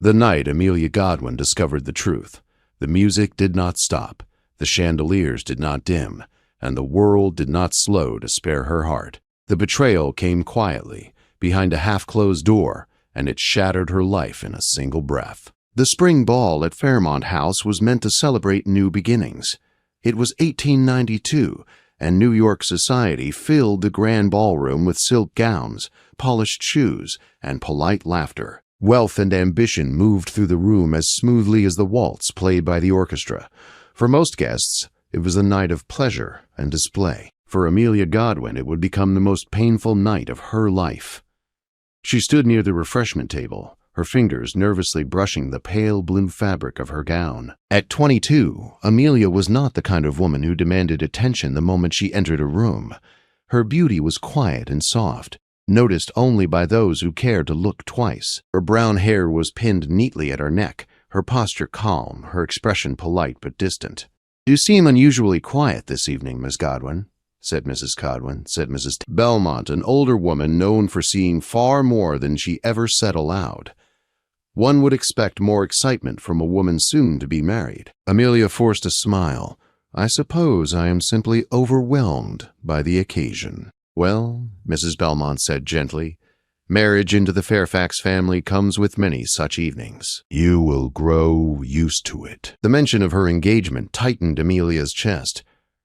The night Amelia Godwin discovered the truth. The music did not stop, the chandeliers did not dim, and the world did not slow to spare her heart. The betrayal came quietly, behind a half-closed door, and it shattered her life in a single breath. The spring ball at Fairmont House was meant to celebrate new beginnings. It was 1892, and New York society filled the grand ballroom with silk gowns, polished shoes, and polite laughter. Wealth and ambition moved through the room as smoothly as the waltz played by the orchestra. For most guests, it was a night of pleasure and display. For Amelia Godwin, it would become the most painful night of her life. She stood near the refreshment table, her fingers nervously brushing the pale blue fabric of her gown. At 22, Amelia was not the kind of woman who demanded attention the moment she entered a room. Her beauty was quiet and soft, noticed only by those who cared to look twice. Her brown hair was pinned neatly at her neck, her posture calm, her expression polite but distant. "You seem unusually quiet this evening, Miss Godwin," said Mrs. Belmont, an older woman known for seeing far more than she ever said aloud. One would expect more excitement from a woman soon to be married. Amelia forced a smile. "I suppose I am simply overwhelmed by the occasion." "Well," Mrs. Belmont said gently, "marriage into the Fairfax family comes with many such evenings. You will grow used to it." The mention of her engagement tightened Amelia's chest.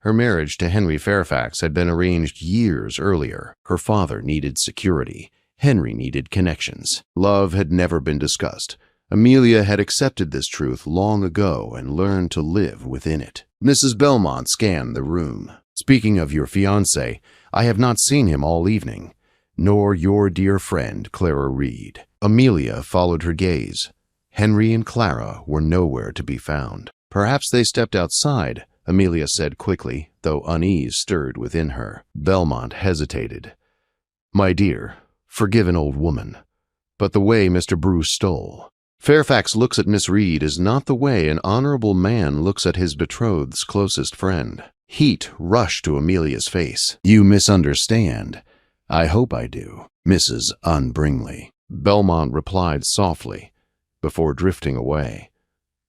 Her marriage to Henry Fairfax had been arranged years earlier. Her father needed security. Henry needed connections. Love had never been discussed. Amelia had accepted this truth long ago and learned to live within it. Mrs. Belmont scanned the room. "Speaking of your fiancé, I have not seen him all evening, nor your dear friend, Clara Reed." Amelia followed her gaze. Henry and Clara were nowhere to be found. "Perhaps they stepped outside," Amelia said quickly, though unease stirred within her. Belmont hesitated. "My dear, forgive an old woman, but the way Mr. Bruce stole. Fairfax looks at Miss Reed is not the way an honorable man looks at his betrothed's closest friend." Heat rushed to Amelia's face. "You misunderstand." "I hope I do, Mrs. Unbringley," Belmont replied softly, before drifting away.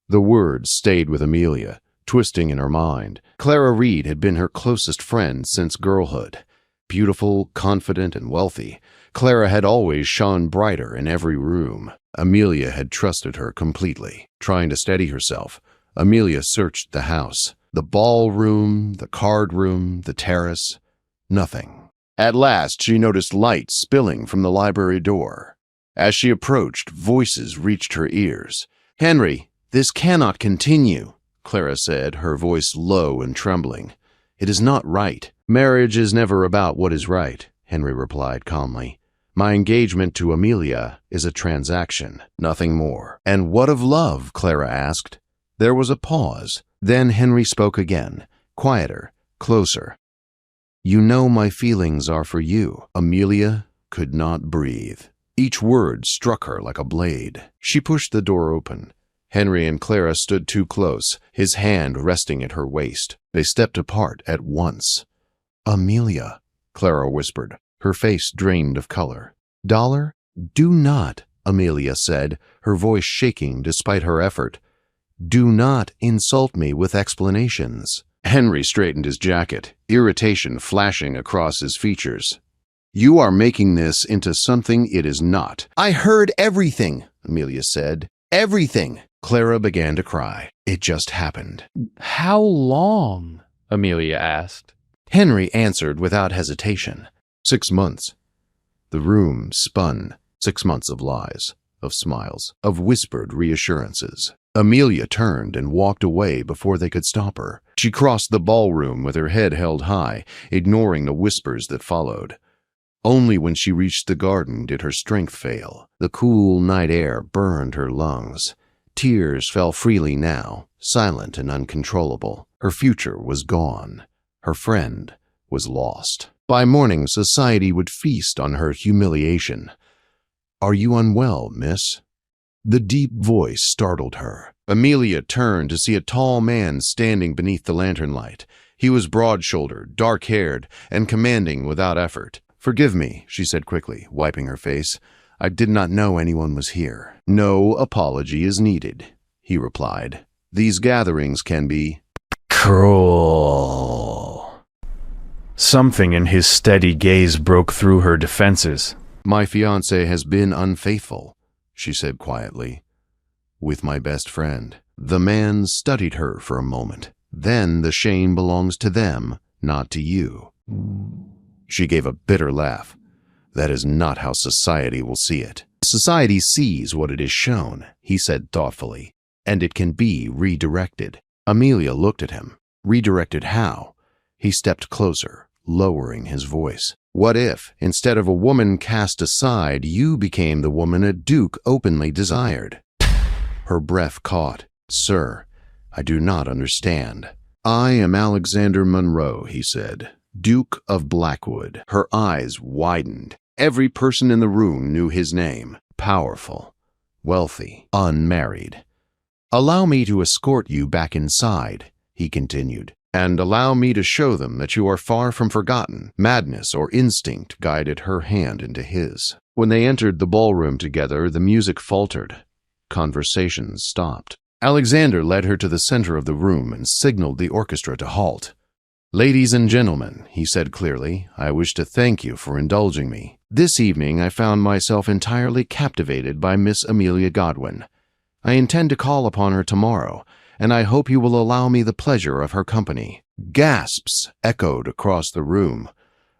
The words stayed with Amelia, twisting in her mind. Clara Reed had been her closest friend since girlhood. Beautiful, confident, and wealthy, Clara had always shone brighter in every room. Amelia had trusted her completely. Trying to steady herself, Amelia searched the house. The ballroom, the card room, the terrace. Nothing. At last she noticed light spilling from the library door. As she approached, voices reached her ears. "Henry, this cannot continue," Clara said, her voice low and trembling. "It is not right." "Marriage is never about what is right," Henry replied calmly. "My engagement to Amelia is a transaction, nothing more." "And what of love?" Clara asked. There was a pause. Then Henry spoke again, quieter, closer. "You know my feelings are for you." Amelia could not breathe. Each word struck her like a blade. She pushed the door open. Henry and Clara stood too close, his hand resting at her waist. They stepped apart at once. "Amelia," Clara whispered, her face drained of color. "Dollar, do not," Amelia said, her voice shaking despite her effort. "Do not insult me with explanations." Henry straightened his jacket, irritation flashing across his features. "You are making this into something it is not." "I heard everything," Amelia said. "Everything." Clara began to cry. "It just happened." "How long?" Amelia asked. Henry answered without hesitation. 6 months. The room spun. 6 months of lies, of smiles, of whispered reassurances. Amelia turned and walked away before they could stop her. She crossed the ballroom with her head held high, ignoring the whispers that followed. Only when she reached the garden did her strength fail. The cool night air burned her lungs. Tears fell freely now, silent and uncontrollable. Her future was gone. Her friend was lost. By morning, society would feast on her humiliation. "Are you unwell, miss?" The deep voice startled her. Amelia turned to see a tall man standing beneath the lantern light. He was broad-shouldered, dark-haired, and commanding without effort. "Forgive me," she said quickly, wiping her face. I did not know anyone was here." "No apology is needed," he replied. "These gatherings can be cruel." Something in his steady gaze broke through her defenses. "My fiancé has been unfaithful," she said quietly, "with my best friend." The man studied her for a moment. "Then the shame belongs to them, not to you." She gave a bitter laugh. "That is not how society will see it." "Society sees what it is shown," he said thoughtfully, "and it can be redirected." Amelia looked at him. Redirected how? He stepped closer, lowering his voice. "What if, instead of a woman cast aside, you became the woman a duke openly desired?" Her breath caught. "Sir, I do not understand." "I am Alexander Monroe," he said, "Duke of Blackwood." Her eyes widened. Every person in the room knew his name. Powerful, wealthy, unmarried. "Allow me to escort you back inside," he continued, "and allow me to show them that you are far from forgotten." Madness or instinct guided her hand into his. When they entered the ballroom together, the music faltered. Conversations stopped. Alexander led her to the center of the room and signaled the orchestra to halt. "Ladies and gentlemen," he said clearly, "I wish to thank you for indulging me. This evening I found myself entirely captivated by Miss Amelia Godwin. I intend to call upon her tomorrow, and I hope you will allow me the pleasure of her company." Gasps echoed across the room.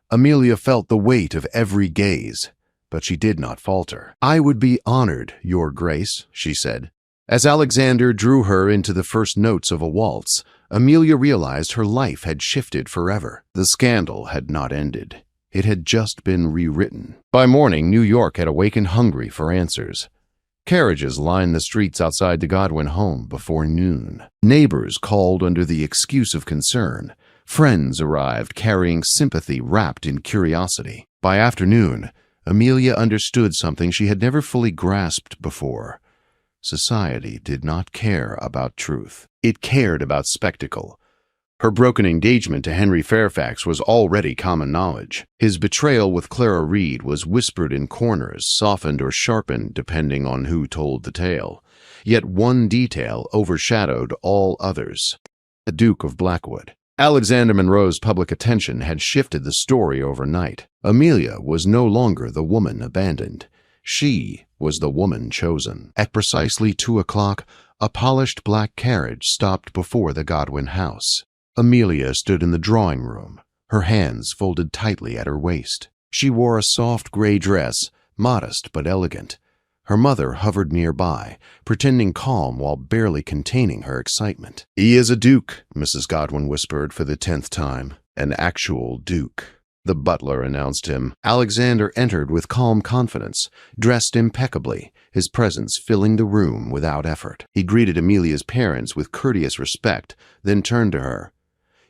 Amelia felt the weight of every gaze, but she did not falter. "I would be honored, Your Grace," she said. As Alexander drew her into the first notes of a waltz, Amelia realized her life had shifted forever. The scandal had not ended. It had just been rewritten. By morning, New York had awakened hungry for answers. Carriages lined the streets outside the Godwin home before noon. Neighbors called under the excuse of concern. Friends arrived carrying sympathy wrapped in curiosity. By afternoon, Amelia understood something she had never fully grasped before. Society did not care about truth. It cared about spectacle. Her broken engagement to Henry Fairfax was already common knowledge. His betrayal with Clara Reed was whispered in corners, softened or sharpened depending on who told the tale. Yet one detail overshadowed all others: the Duke of Blackwood. Alexander Monroe's public attention had shifted the story overnight. Amelia was no longer the woman abandoned. She was the woman chosen. At precisely 2 o'clock, a polished black carriage stopped before the Godwin house. Amelia stood in the drawing room, her hands folded tightly at her waist. She wore a soft gray dress, modest but elegant. Her mother hovered nearby, pretending calm while barely containing her excitement. "He is a duke," Mrs. Godwin whispered for the 10th time. "An actual duke." The butler announced him. Alexander entered with calm confidence, dressed impeccably, his presence filling the room without effort. He greeted Amelia's parents with courteous respect, then turned to her.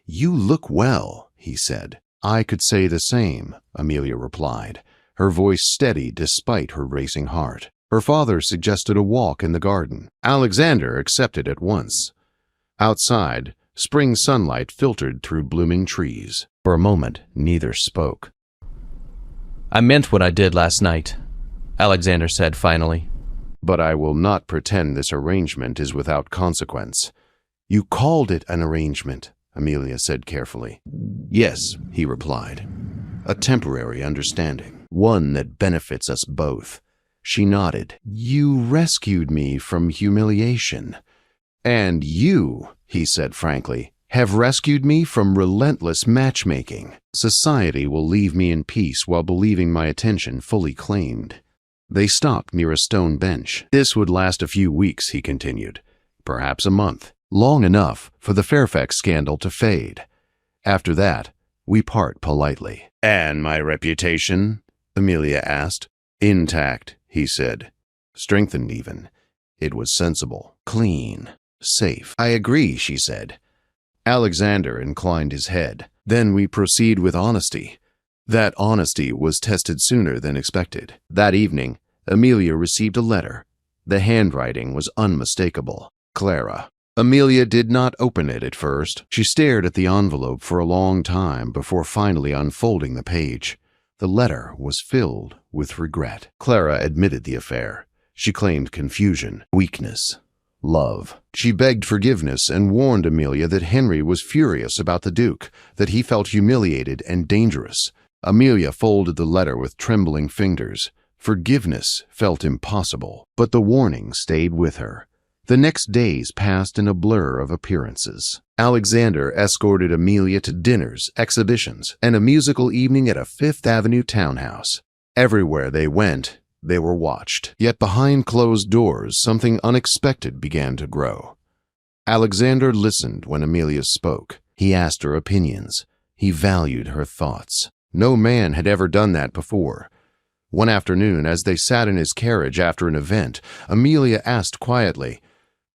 "You look well," he said. "I could say the same," Amelia replied, her voice steady despite her racing heart. Her father suggested a walk in the garden. Alexander accepted at once. Outside, spring sunlight filtered through blooming trees. For a moment, neither spoke. "I meant what I did last night," Alexander said finally. "But I will not pretend this arrangement is without consequence." "You called it an arrangement," Amelia said carefully. "Yes," he replied. "A temporary understanding, one that benefits us both." She nodded. "You rescued me from humiliation." "And you," he said frankly, "have rescued me from relentless matchmaking. Society will leave me in peace while believing my attention fully claimed." They stopped near a stone bench. "This would last a few weeks," he continued. "Perhaps a month. Long enough for the Fairfax scandal to fade. After that, we part politely." "And my reputation?" Amelia asked. "Intact," he said. "Strengthened even. It was sensible, clean, safe." "I agree," she said. Alexander inclined his head. "Then we proceed with honesty." That honesty was tested sooner than expected. That evening, Amelia received a letter. The handwriting was unmistakable. Clara. Amelia did not open it at first. She stared at the envelope for a long time before finally unfolding the page. The letter was filled with regret. Clara admitted the affair. She claimed confusion, weakness, love. She begged forgiveness and warned Amelia that Henry was furious about the Duke, that he felt humiliated and dangerous. Amelia folded the letter with trembling fingers. Forgiveness felt impossible, but the warning stayed with her. The next days passed in a blur of appearances. Alexander escorted Amelia to dinners, exhibitions, and a musical evening at a Fifth Avenue townhouse. Everywhere they went, they were watched. Yet behind closed doors, something unexpected began to grow. Alexander listened when Amelia spoke. He asked her opinions. He valued her thoughts. No man had ever done that before. One afternoon, as they sat in his carriage after an event, Amelia asked quietly,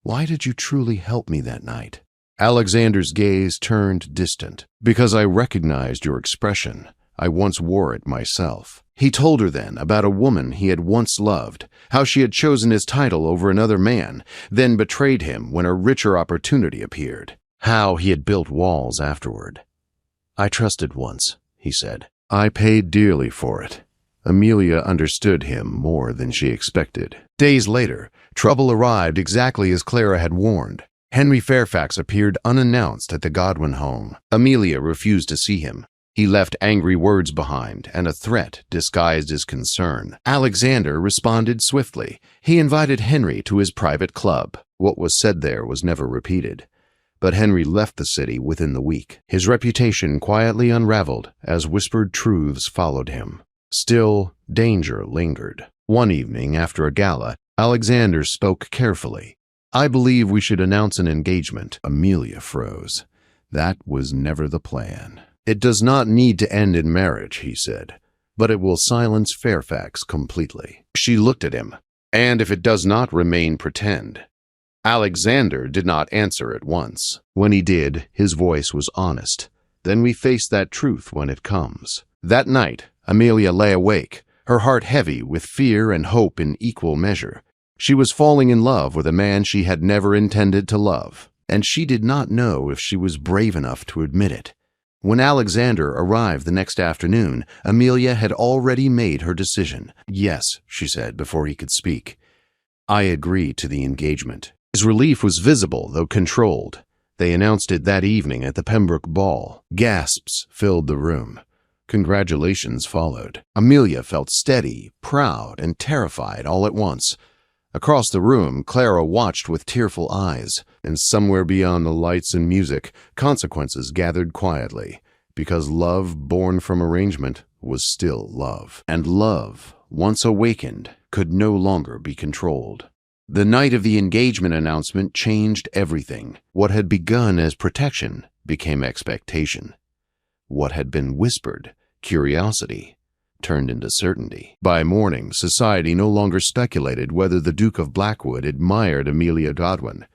"Why did you truly help me that night?" Alexander's gaze turned distant. "Because I recognized your expression. I once wore it myself." He told her then about a woman he had once loved, how she had chosen his title over another man, then betrayed him when a richer opportunity appeared, how he had built walls afterward. "I trusted once," he said. "I paid dearly for it." Amelia understood him more than she expected. Days later, trouble arrived exactly as Clara had warned. Henry Fairfax appeared unannounced at the Godwin home. Amelia refused to see him. He left angry words behind, and a threat disguised his concern. Alexander responded swiftly. He invited Henry to his private club. What was said there was never repeated. But Henry left the city within the week. His reputation quietly unraveled as whispered truths followed him. Still, danger lingered. One evening, after a gala, Alexander spoke carefully. "I believe we should announce an engagement." Amelia froze. That was never the plan. "It does not need to end in marriage," he said, "but it will silence Fairfax completely." She looked at him. "And if it does not remain, pretend." Alexander did not answer at once. When he did, his voice was honest. "Then we face that truth when it comes." That night, Amelia lay awake, her heart heavy with fear and hope in equal measure. She was falling in love with a man she had never intended to love, and she did not know if she was brave enough to admit it. When Alexander arrived the next afternoon, Amelia had already made her decision. "Yes," she said before he could speak. "I agree to the engagement." His relief was visible, though controlled. They announced it that evening at the Pembroke ball. Gasps filled the room. Congratulations followed. Amelia felt steady, proud, and terrified all at once. Across the room, Clara watched with tearful eyes, and somewhere beyond the lights and music, consequences gathered quietly, because love born from arrangement was still love, and love, once awakened, could no longer be controlled. The night of the engagement announcement changed everything. What had begun as protection became expectation. What had been whispered, curiosity, turned into certainty. By morning, society no longer speculated whether the Duke of Blackwood admired Amelia Godwin.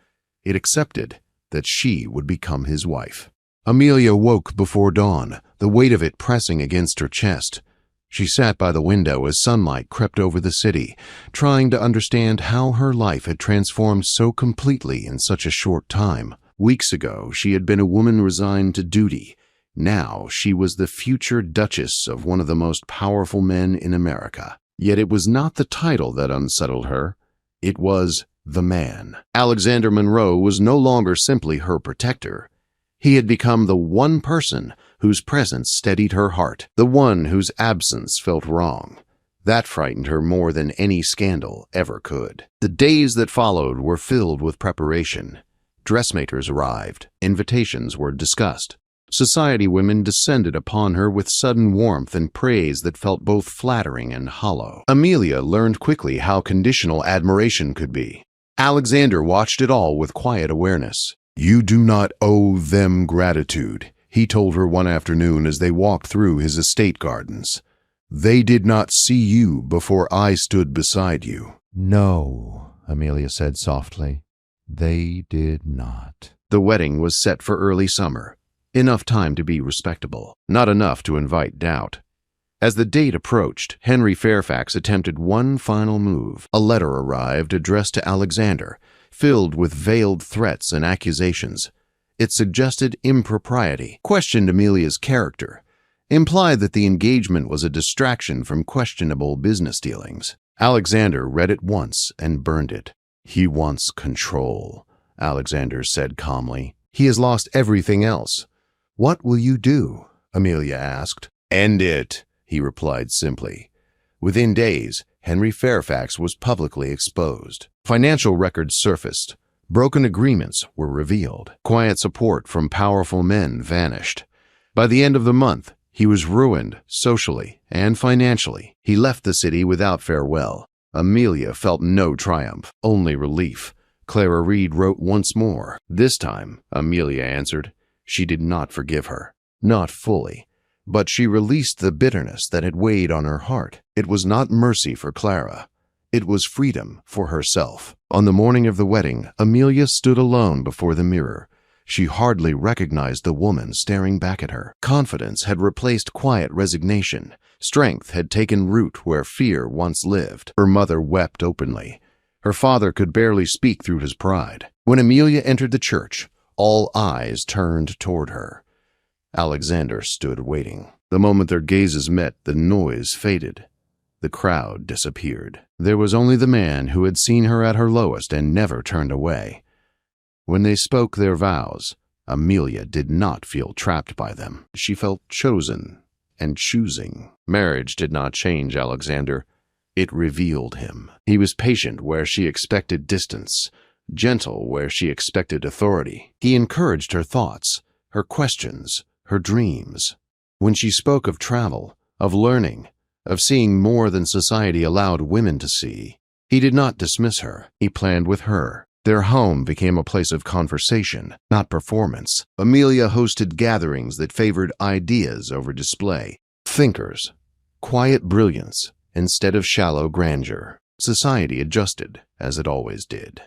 It accepted that she would become his wife. Amelia woke before dawn, the weight of it pressing against her chest. She sat by the window as sunlight crept over the city, trying to understand how her life had transformed so completely in such a short time. Weeks ago, she had been a woman resigned to duty. Now she was the future Duchess of one of the most powerful men in America. Yet it was not the title that unsettled her. It was the man. Alexander Monroe was no longer simply her protector. He had become the one person whose presence steadied her heart, the one whose absence felt wrong. That frightened her more than any scandal ever could. The days that followed were filled with preparation. Dressmakers arrived. Invitations were discussed. Society women descended upon her with sudden warmth and praise that felt both flattering and hollow. Amelia learned quickly how conditional admiration could be. Alexander watched it all with quiet awareness. "You do not owe them gratitude," he told her one afternoon as they walked through his estate gardens. "They did not see you before I stood beside you." "No," Amelia said softly. "They did not." The wedding was set for early summer. Enough time to be respectable, not enough to invite doubt. As the date approached, Henry Fairfax attempted one final move. A letter arrived addressed to Alexander, filled with veiled threats and accusations. It suggested impropriety, questioned Amelia's character. implied that the engagement was a distraction from questionable business dealings. Alexander read it once and burned it. "He wants control," Alexander said calmly. "He has lost everything else." "What will you do?" Amelia asked. "End it," he replied simply. Within days, Henry Fairfax was publicly exposed. Financial records surfaced. Broken agreements were revealed. Quiet support from powerful men vanished. By the end of the month, he was ruined socially and financially. He left the city without farewell. Amelia felt no triumph, only relief. Clara Reed wrote once more. This time, Amelia answered, she did not forgive her. Not fully. But she released the bitterness that had weighed on her heart. It was not mercy for Clara. It was freedom for herself. On the morning of the wedding, Amelia stood alone before the mirror. She hardly recognized the woman staring back at her. Confidence had replaced quiet resignation. Strength had taken root where fear once lived. Her mother wept openly. Her father could barely speak through his pride. When Amelia entered the church, all eyes turned toward her. Alexander stood waiting. The moment their gazes met, the noise faded. The crowd disappeared. There was only the man who had seen her at her lowest and never turned away. When they spoke their vows, Amelia did not feel trapped by them. She felt chosen and choosing. Marriage did not change Alexander. It revealed him. He was patient where she expected distance, gentle where she expected authority. He encouraged her thoughts, her questions, her dreams. When she spoke of travel, of learning, of seeing more than society allowed women to see, he did not dismiss her. He planned with her. Their home became a place of conversation, not performance. Amelia hosted gatherings that favored ideas over display. Thinkers. Quiet brilliance instead of shallow grandeur. Society adjusted, as it always did.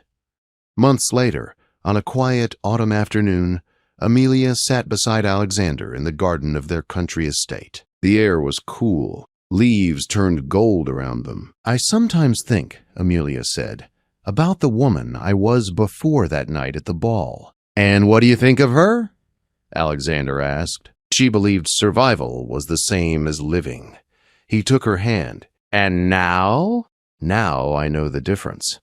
Months later, on a quiet autumn afternoon, Amelia sat beside Alexander in the garden of their country estate. The air was cool. Leaves turned gold around them. "I sometimes think," Amelia said, "about the woman I was before that night at the ball." "And what do you think of her?" Alexander asked. She believed survival was the same as living. He took her hand. "And now?" "Now I know the difference."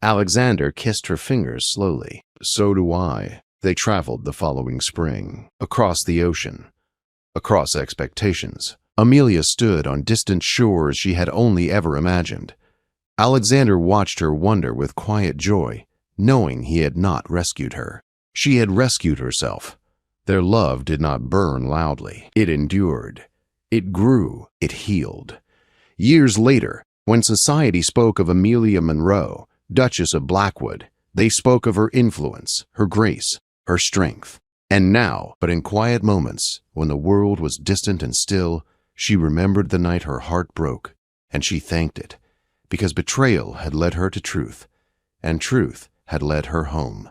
Alexander kissed her fingers slowly. "So do I." They traveled the following spring, across the ocean, across expectations. Amelia stood on distant shores she had only ever imagined. Alexander watched her wonder with quiet joy, knowing he had not rescued her. She had rescued herself. Their love did not burn loudly. It endured. It grew. It healed. Years later, when society spoke of Amelia Monroe, Duchess of Blackwood, they spoke of her influence, her grace, her strength. And now, but in quiet moments, when the world was distant and still, she remembered the night her heart broke, and she thanked it, because betrayal had led her to truth, and truth had led her home.